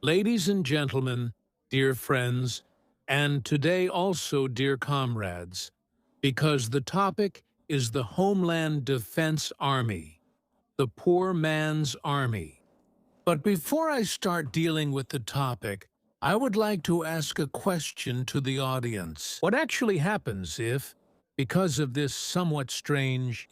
Ladies and gentlemen, dear friends, and today also dear comrades, because the topic is the Homeland Defense Army, the poor man's army. But before I start dealing with the topic, I would like to ask a question to the audience. What actually happens if, because of this somewhat strange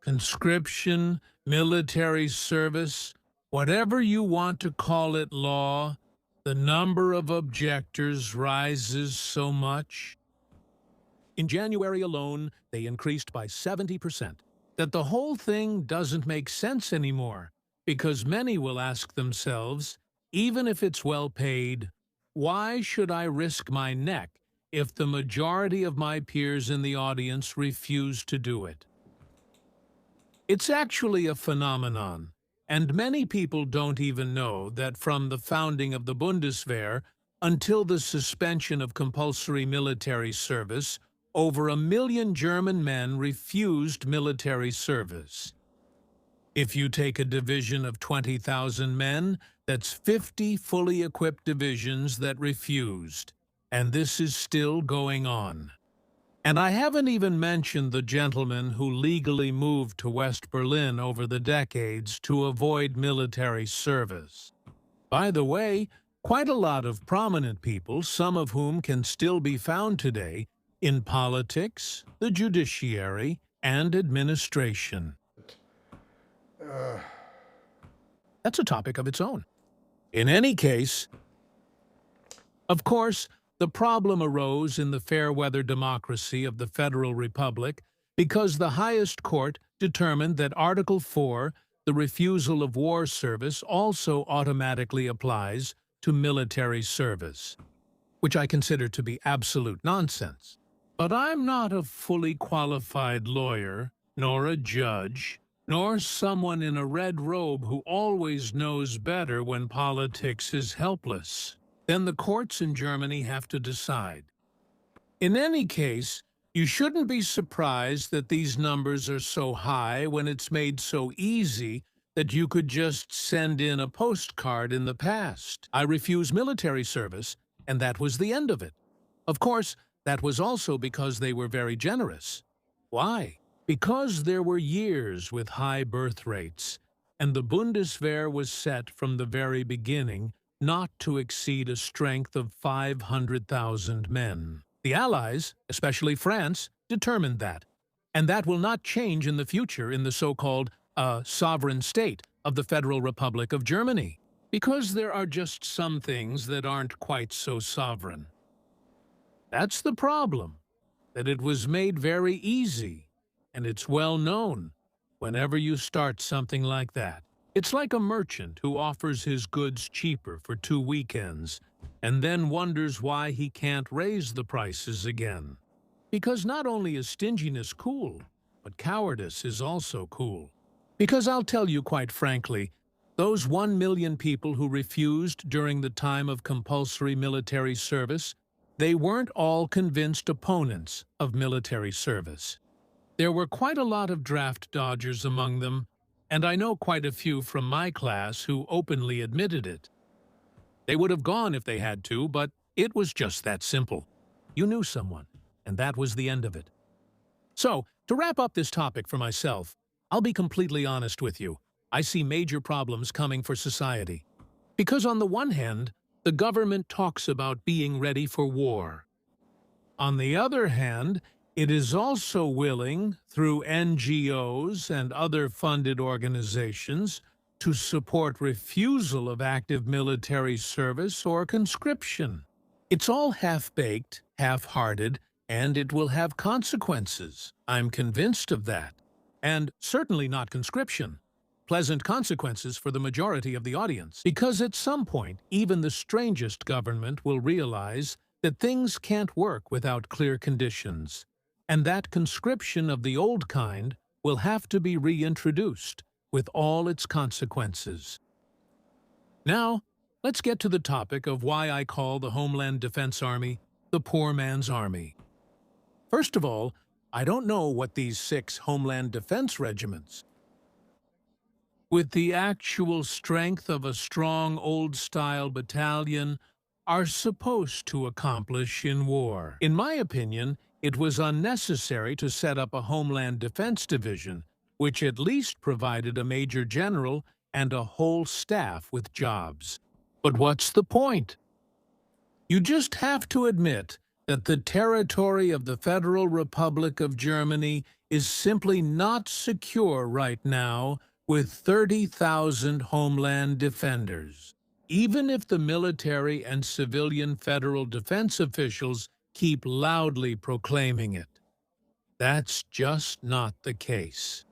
conscription, military service, whatever you want to call it, law, the number of objectors rises so much? In January alone, they increased by 70%. That the whole thing doesn't make sense anymore, because many will ask themselves, even if it's well paid, why should I risk my neck if the majority of my peers in the audience refuse to do it? It's actually a phenomenon, and many people don't even know that from the founding of the Bundeswehr until the suspension of compulsory military service, over 1 million German men refused military service. If you take a division of 20,000 men, that's 50 fully equipped divisions that refused, and this is still going on. And I haven't even mentioned the gentlemen who legally moved to West Berlin over the decades to avoid military service. By the way, quite a lot of prominent people, some of whom can still be found today, in politics, the judiciary, and administration. That's a topic of its own. In any case, of course, the problem arose in the fair-weather democracy of the Federal Republic because the highest court determined that Article 4, the refusal of war service, also automatically applies to military service, which I consider to be absolute nonsense. But I'm not a fully qualified lawyer, nor a judge, nor someone in a red robe who always knows better when politics is helpless. Then the courts in Germany have to decide. In any case, you shouldn't be surprised that these numbers are so high when it's made so easy that you could just send in a postcard in the past. I refuse military service, and that was the end of it. Of course, that was also because they were very generous. Why? Because there were years with high birth rates, and the Bundeswehr was set from the very beginning not to exceed a strength of 500,000 men. The Allies, especially France, determined that, and that will not change in the future in the so-called sovereign state of the Federal Republic of Germany, because there are just some things that aren't quite so sovereign. That's the problem, that it was made very easy, and it's well known whenever you start something like that. It's like a merchant who offers his goods cheaper for 2 weekends and then wonders why he can't raise the prices again. Because not only is stinginess cool, but cowardice is also cool. Because I'll tell you quite frankly, those 1 million people who refused during the time of compulsory military service, they weren't all convinced opponents of military service. There were quite a lot of draft dodgers among them, and I know quite a few from my class who openly admitted it. They would have gone if they had to, but it was just that simple. You knew someone, and that was the end of it. So, to wrap up this topic for myself, I'll be completely honest with you. I see major problems coming for society. Because on the one hand, the government talks about being ready for war. On the other hand, it is also willing, through NGOs and other funded organizations, to support refusal of active military service or conscription. It's all half-baked, half-hearted, and it will have consequences. I'm convinced of that. And certainly not conscription. Pleasant consequences for the majority of the audience. Because at some point, even the strangest government will realize that things can't work without clear conditions, and that conscription of the old kind will have to be reintroduced with all its consequences. Now, let's get to the topic of why I call the Homeland Defense Army the poor man's army. First of all, I don't know what these 6 Homeland Defense regiments with the actual strength of a strong old-style battalion, are supposed to accomplish in war. In my opinion, it was unnecessary to set up a Homeland Defense Division, which at least provided a major general and a whole staff with jobs. But what's the point? You just have to admit that the territory of the Federal Republic of Germany is simply not secure right now with 30,000 Homeland defenders, even if the military and civilian federal defense officials keep loudly proclaiming it. That's just not the case.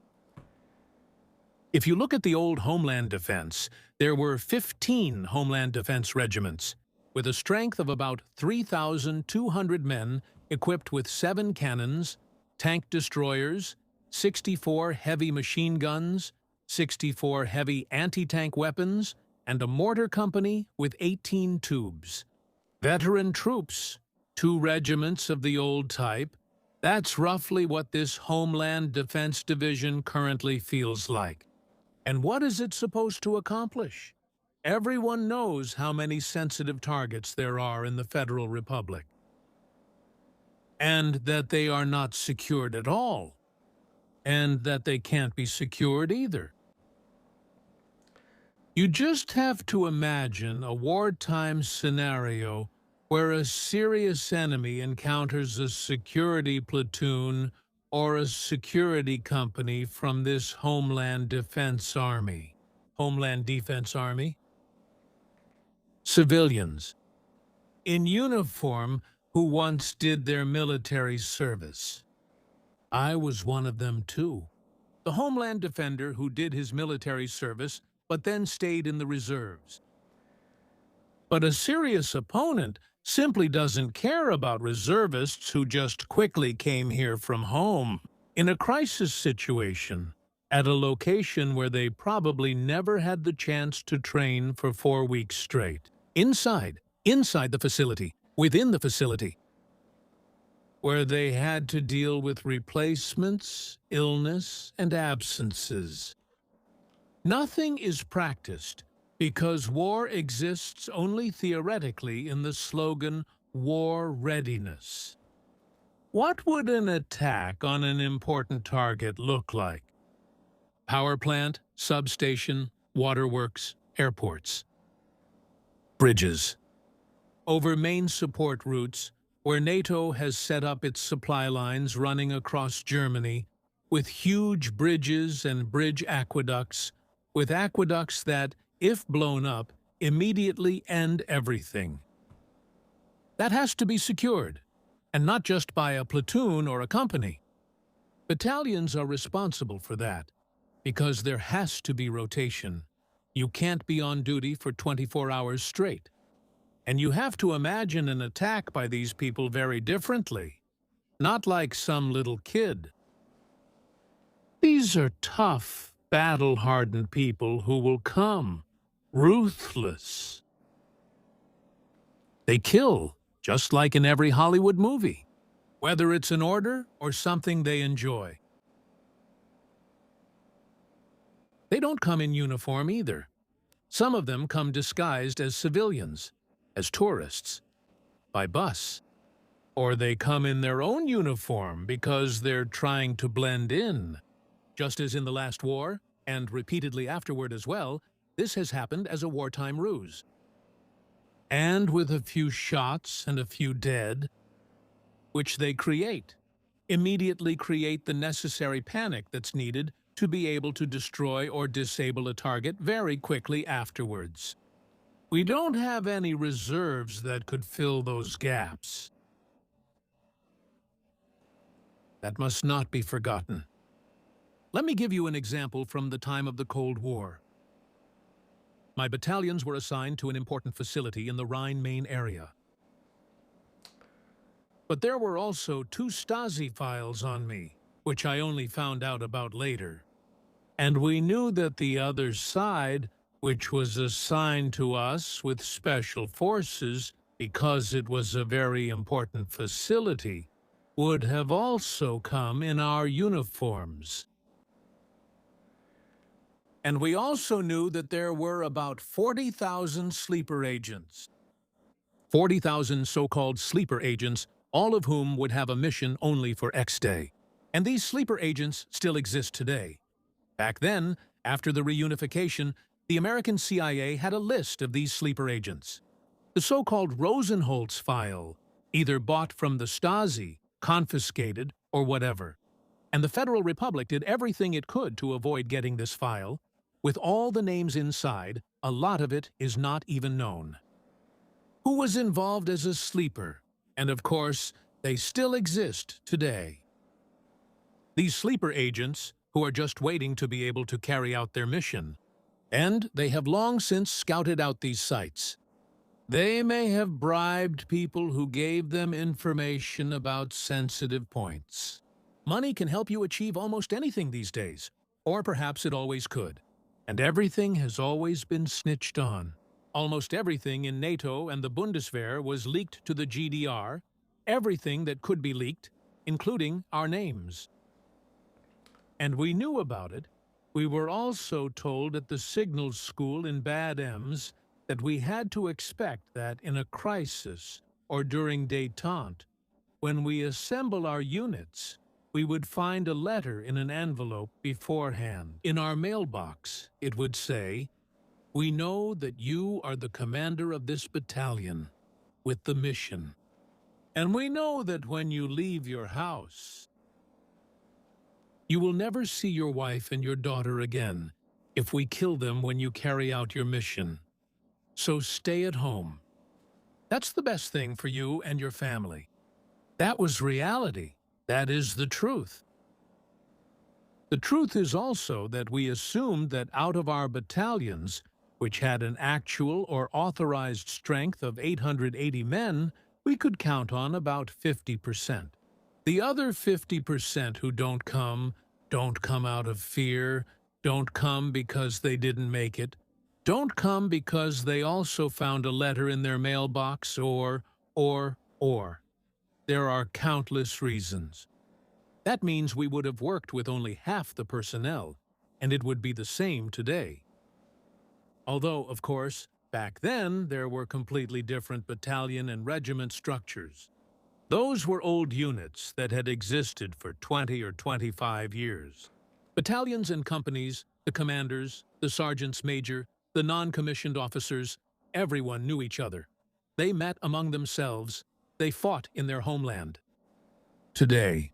If you look at the old Homeland Defense, there were 15 Homeland Defense regiments, with a strength of about 3,200 men equipped with 7 cannons, tank destroyers, 64 heavy machine guns, 64 heavy anti-tank weapons, and a mortar company with 18 tubes. Veteran troops, 2 regiments of the old type. That's roughly what this Homeland Defense Division currently feels like. And what is it supposed to accomplish? Everyone knows how many sensitive targets there are in the Federal Republic, and that they are not secured at all, and that they can't be secured either. You just have to imagine a wartime scenario where a serious enemy encounters a security platoon or a security company from this Homeland Defense Army. Homeland Defense Army? Civilians in uniform who once did their military service. I was one of them too. The Homeland Defender who did his military service but then stayed in the reserves. But a serious opponent simply doesn't care about reservists who just quickly came here from home. In a crisis situation, at a location where they probably never had the chance to train for 4 weeks straight. Inside the facility, within the facility, where they had to deal with replacements, illness, and absences. Nothing is practiced because war exists only theoretically in the slogan, war readiness. What would an attack on an important target look like? Power plant, substation, waterworks, airports. Bridges. Over main support routes, where NATO has set up its supply lines running across Germany, with huge bridges and bridge aqueducts, with aqueducts that, if blown up, immediately end everything. That has to be secured, and not just by a platoon or a company. Battalions are responsible for that, because there has to be rotation. You can't be on duty for 24 hours straight. And you have to imagine an attack by these people very differently, not like some little kid. These are tough, battle-hardened people who will come, ruthless. They kill, just like in every Hollywood movie, whether it's an order or something they enjoy. They don't come in uniform either. Some of them come disguised as civilians, as tourists, by bus. Or they come in their own uniform because they're trying to blend in. Just as in the last war, and repeatedly afterward as well, this has happened as a wartime ruse. And with a few shots and a few dead, which they immediately create the necessary panic that's needed to be able to destroy or disable a target very quickly afterwards. We don't have any reserves that could fill those gaps. That must not be forgotten. Let me give you an example from the time of the Cold War. My battalions were assigned to an important facility in the Rhine-Main area. But there were also 2 Stasi files on me, which I only found out about later. And we knew that the other side, which was assigned to us with special forces because it was a very important facility, would have also come in our uniforms. And we also knew that there were about 40,000 sleeper agents. 40,000 so-called sleeper agents, all of whom would have a mission only for X Day. And these sleeper agents still exist today. Back then, after the reunification, the American CIA had a list of these sleeper agents. The so-called Rosenholz file, either bought from the Stasi, confiscated, or whatever. And the Federal Republic did everything it could to avoid getting this file. With all the names inside, a lot of it is not even known. Who was involved as a sleeper? And of course, they still exist today. These sleeper agents, who are just waiting to be able to carry out their mission. And they have long since scouted out these sites. They may have bribed people who gave them information about sensitive points. Money can help you achieve almost anything these days, or perhaps it always could. And everything has always been snitched on. Almost everything in NATO and the Bundeswehr was leaked to the GDR, everything that could be leaked, including our names. And we knew about it. We were also told at the signals school in Bad Ems that we had to expect that in a crisis or during détente, when we assemble our units, we would find a letter in an envelope beforehand. In our mailbox, it would say, "We know that you are the commander of this battalion with the mission. And we know that when you leave your house, you will never see your wife and your daughter again if we kill them when you carry out your mission. So stay at home. That's the best thing for you and your family." That was reality. That is the truth. The truth is also that we assumed that out of our battalions, which had an actual or authorized strength of 880 men, we could count on about 50%. The other 50% who don't come out of fear, don't come because they didn't make it, don't come because they also found a letter in their mailbox or. There are countless reasons. That means we would have worked with only half the personnel, and it would be the same today. Although, of course, back then there were completely different battalion and regiment structures. Those were old units that had existed for 20 or 25 years. Battalions and companies, the commanders, the sergeants major, the non-commissioned officers, everyone knew each other. They met among themselves. They fought in their homeland. Today.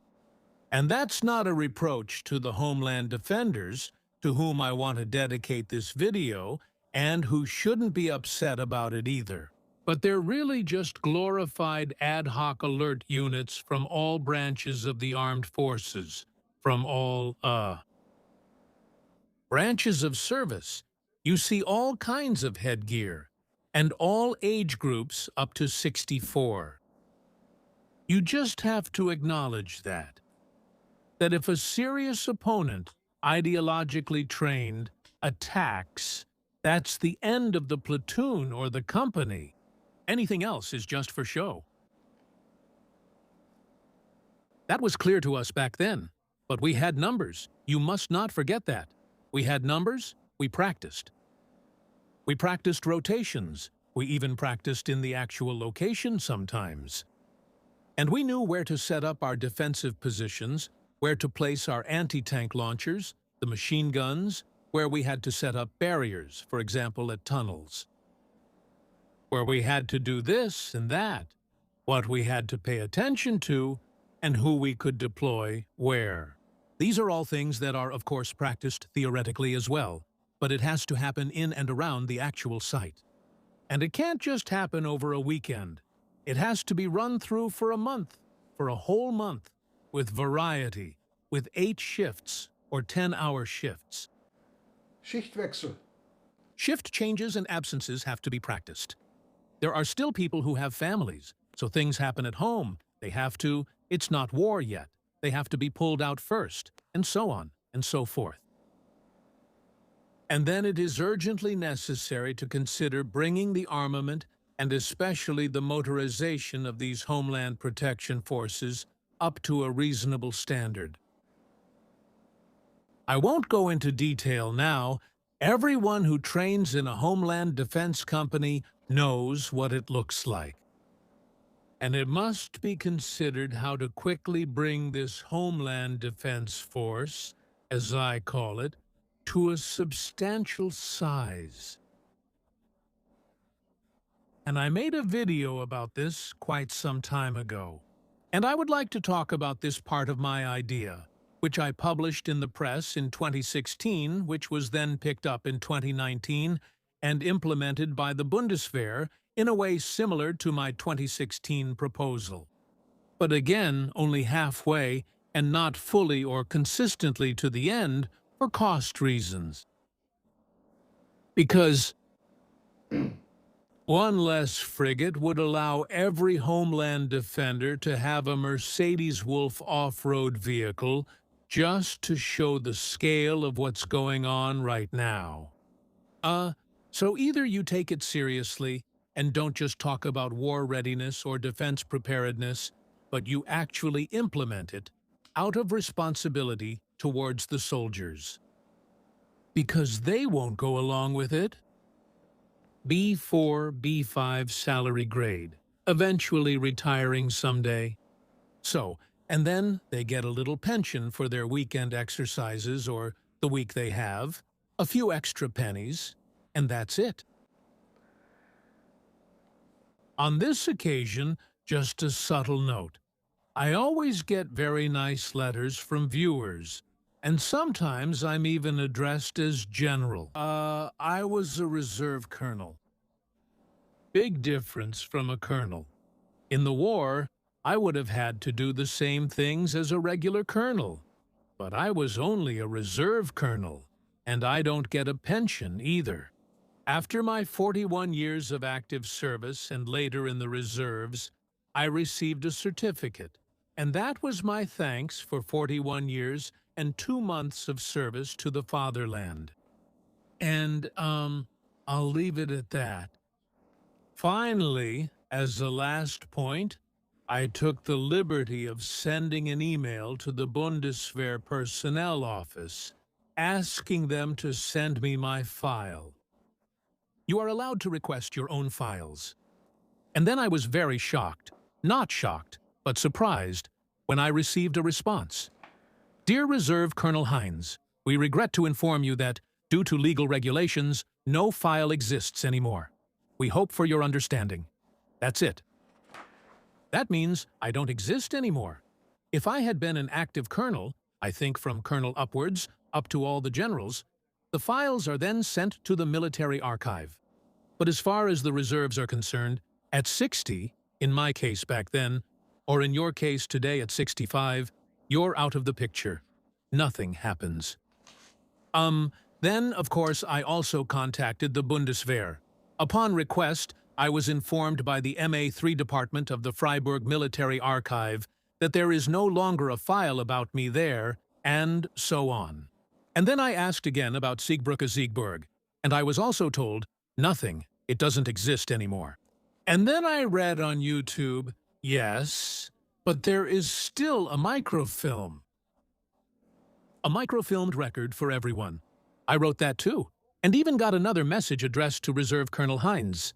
And that's not a reproach to the Homeland defenders, to whom I want to dedicate this video, and who shouldn't be upset about it either. But they're really just glorified ad hoc alert units from all branches of the armed forces, from all, branches of service. You see all kinds of headgear, and all age groups up to 64. You just have to acknowledge that if a serious opponent, ideologically trained, attacks, that's the end of the platoon or the company. Anything else is just for show. That was clear to us back then, but we had numbers. You must not forget that. We had numbers, we practiced. We practiced rotations. We even practiced in the actual location sometimes. And we knew where to set up our defensive positions, where to place our anti-tank launchers, the machine guns, where we had to set up barriers, for example at tunnels. Where we had to do this and that, what we had to pay attention to, and who we could deploy where. These are all things that are, of course, practiced theoretically as well, but it has to happen in and around the actual site. And it can't just happen over a weekend. It has to be run through for a month, for a whole month, with variety, with 8 shifts or 10-hour shifts. Schichtwechsel. Shift changes and absences have to be practiced. There are still people who have families, so things happen at home. They have to, it's not war yet. They have to be pulled out first, and so on, and so forth. And then it is urgently necessary to consider bringing the armament and especially the motorization of these Homeland Protection Forces up to a reasonable standard. I won't go into detail now, Everyone who trains in a Homeland defense company knows what it looks like. And it must be considered how to quickly bring this Homeland Defense Force, as I call it, to a substantial size. And I made a video about this quite some time ago. And I would like to talk about this part of my idea, which I published in the press in 2016, which was then picked up in 2019 and implemented by the Bundeswehr in a way similar to my 2016 proposal. But again, only halfway and not fully or consistently to the end for cost reasons. Because one less frigate would allow every Homeland defender to have a Mercedes Wolf off-road vehicle just to show the scale of what's going on right now. So either you take it seriously and don't just talk about war readiness or defense preparedness, but you actually implement it out of responsibility towards the soldiers. Because they won't go along with it. B4, B5 salary grade, eventually retiring someday. So, and then they get a little pension for their weekend exercises or the week they have, a few extra pennies, and that's it. On this occasion, just a subtle note. I always get very nice letters from viewers, and sometimes I'm even addressed as General. I was a reserve colonel. Big difference from a colonel. In the war, I would have had to do the same things as a regular colonel. But I was only a reserve colonel, and I don't get a pension either. After my 41 years of active service and later in the reserves, I received a certificate, and that was my thanks for 41 years and 2 months of service to the fatherland. And, I'll leave it at that. Finally, as the last point, I took the liberty of sending an email to the Bundeswehr personnel office, asking them to send me my file. You are allowed to request your own files. And then I was very shocked, not shocked, but surprised, when I received a response. Dear Reserve Colonel Hines, we regret to inform you that, due to legal regulations, no file exists anymore. We hope for your understanding. That's it. That means I don't exist anymore. If I had been an active colonel, I think from colonel upwards, up to all the generals, the files are then sent to the military archive. But as far as the reserves are concerned, at 60, in my case back then, or in your case today at 65, you're out of the picture. Nothing happens. Then, of course, I also contacted the Bundeswehr. Upon request, I was informed by the MA3 department of the Freiburg Military Archive that there is no longer a file about me there, and so on. And then I asked again about Siegbrücke Siegburg, and I was also told, nothing, it doesn't exist anymore. And then I read on YouTube, yes, but there is still a microfilm. A microfilmed record for everyone. I wrote that too, and even got another message addressed to Reserve Colonel Hines.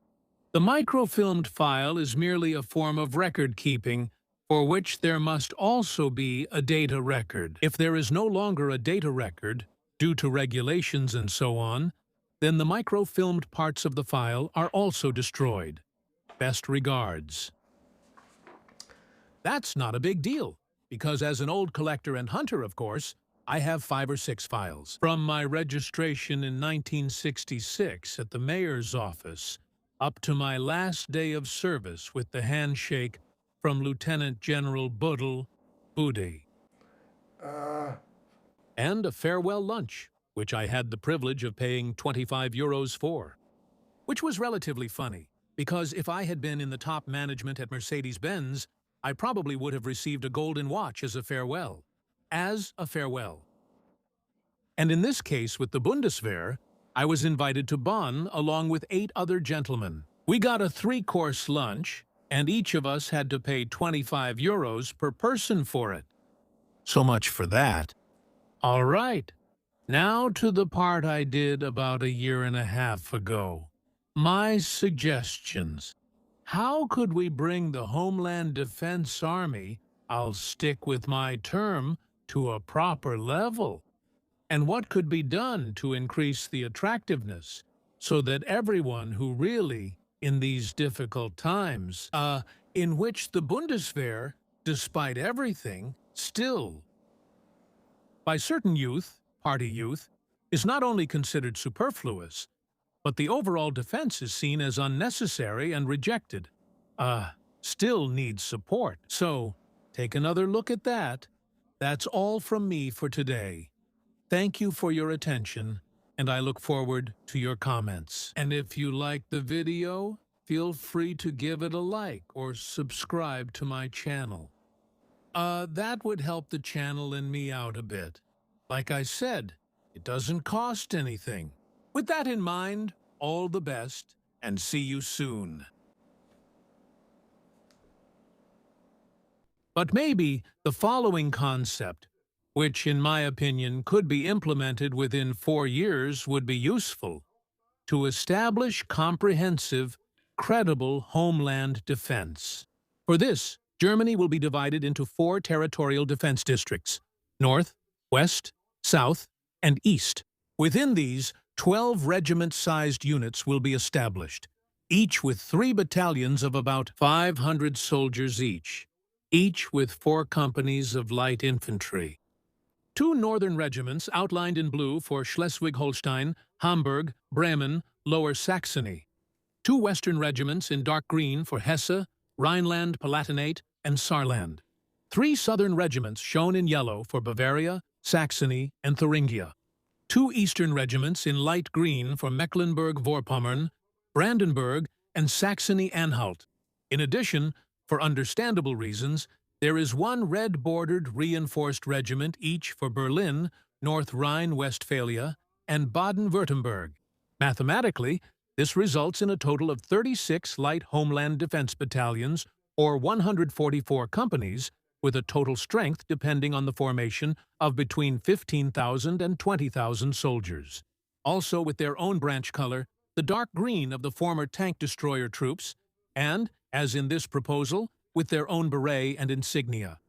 The microfilmed file is merely a form of record keeping, for which there must also be a data record. If there is no longer a data record, due to regulations and so on, then the microfilmed parts of the file are also destroyed. Best regards. That's not a big deal, because as an old collector and hunter, of course, I have 5 or 6 files. From my registration in 1966 at the mayor's office, up to my last day of service with the handshake from Lieutenant General Budi. And a farewell lunch, which I had the privilege of paying 25 euros for. Which was relatively funny, because if I had been in the top management at Mercedes-Benz, I probably would have received a golden watch as a farewell. And in this case with the Bundeswehr, I was invited to Bonn along with 8 other gentlemen. We got a 3-course lunch, and each of us had to pay 25 euros per person for it. So much for that. All right. Now to the part I did about a year and a half ago. My suggestions. How could we bring the Homeland Defense Army, I'll stick with my term, to a proper level? And what could be done to increase the attractiveness so that everyone who really, in these difficult times, in which the Bundeswehr, despite everything, still, by certain youth, party youth, is not only considered superfluous, but the overall defense is seen as unnecessary and rejected, still needs support. So, take another look at that. That's all from me for today. Thank you for your attention, and I look forward to your comments. And if you liked the video, feel free to give it a like or subscribe to my channel. That would help the channel and me out a bit. Like I said, it doesn't cost anything. With that in mind, all the best, and see you soon. But maybe the following concept, which in my opinion could be implemented within 4 years, would be useful: to establish comprehensive, credible homeland defense. For this, Germany will be divided into 4 territorial defense districts: North, West, South, and East. Within these, 12 regiment-sized units will be established, each with 3 battalions of about 500 soldiers each with 4 companies of light infantry. 2 northern regiments outlined in blue for Schleswig-Holstein, Hamburg, Bremen, Lower Saxony. 2 western regiments in dark green for Hesse, Rhineland-Palatinate, and Saarland. 3 southern regiments shown in yellow for Bavaria, Saxony, and Thuringia. 2 eastern regiments in light green for Mecklenburg-Vorpommern, Brandenburg, and Saxony-Anhalt. In addition, for understandable reasons, there is 1 red-bordered reinforced regiment each for Berlin, North Rhine-Westphalia, and Baden-Württemberg. Mathematically, this results in a total of 36 light homeland defense battalions, or 144 companies, with a total strength depending on the formation of between 15,000 and 20,000 soldiers. Also with their own branch color, the dark green of the former tank destroyer troops, and, as in this proposal, with their own beret and insignia.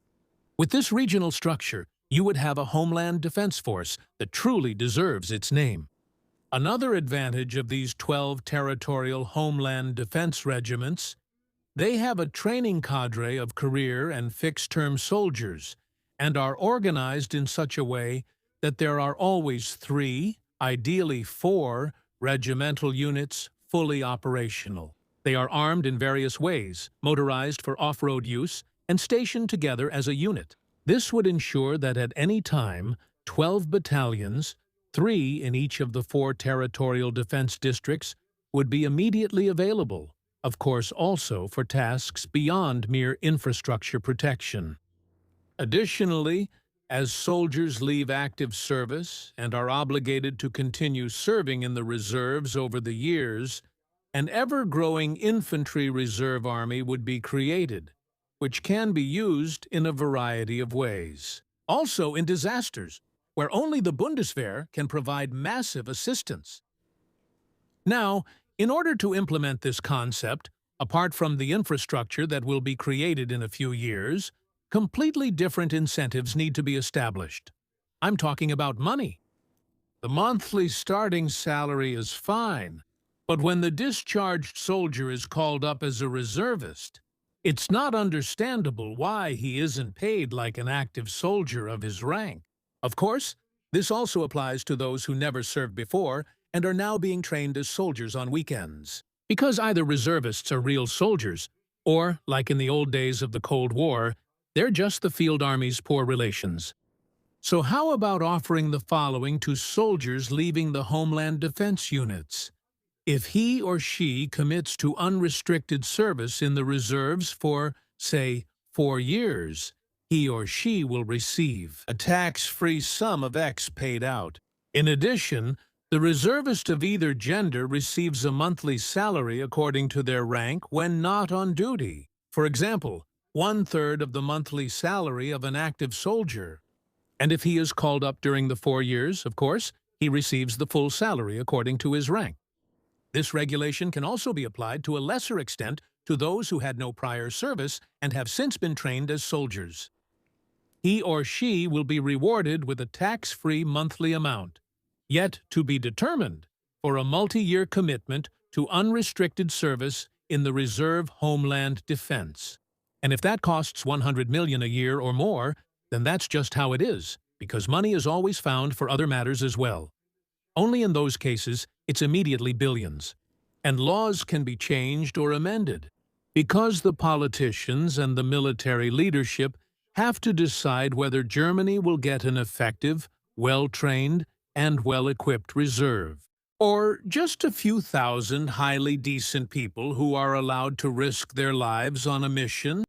With this regional structure, you would have a homeland defense force that truly deserves its name. Another advantage of these 12 territorial homeland defense regiments: they have a training cadre of career and fixed-term soldiers, and are organized in such a way that there are always 3, ideally 4, regimental units fully operational. They are armed in various ways, motorized for off-road use, and stationed together as a unit. This would ensure that at any time, 12 battalions, 3 in each of the 4 territorial defense districts, would be immediately available, of course also for tasks beyond mere infrastructure protection. Additionally, as soldiers leave active service and are obligated to continue serving in the reserves over the years, an ever-growing infantry reserve army would be created, which can be used in a variety of ways. Also in disasters, where only the Bundeswehr can provide massive assistance. Now, in order to implement this concept, apart from the infrastructure that will be created in a few years, completely different incentives need to be established. I'm talking about money. The monthly starting salary is fine, but when the discharged soldier is called up as a reservist, it's not understandable why he isn't paid like an active soldier of his rank. Of course, this also applies to those who never served before and are now being trained as soldiers on weekends. Because either reservists are real soldiers, or, like in the old days of the Cold War, they're just the field army's poor relations. So how about offering the following to soldiers leaving the Homeland Defense units? If he or she commits to unrestricted service in the reserves for, say, 4 years, he or she will receive a tax-free sum of X paid out. In addition, the reservist of either gender receives a monthly salary according to their rank when not on duty. For example, 1/3 of the monthly salary of an active soldier. And if he is called up during the 4 years, of course, he receives the full salary according to his rank. This regulation can also be applied to a lesser extent to those who had no prior service and have since been trained as soldiers. He or she will be rewarded with a tax-free monthly amount, yet to be determined, for a multi-year commitment to unrestricted service in the Reserve Homeland Defense. And if that costs $100 million a year or more, then that's just how it is, because money is always found for other matters as well. Only in those cases, it's immediately billions. And laws can be changed or amended, because the politicians and the military leadership have to decide whether Germany will get an effective, well-trained, and well-equipped reserve, or just a few thousand highly decent people who are allowed to risk their lives on a mission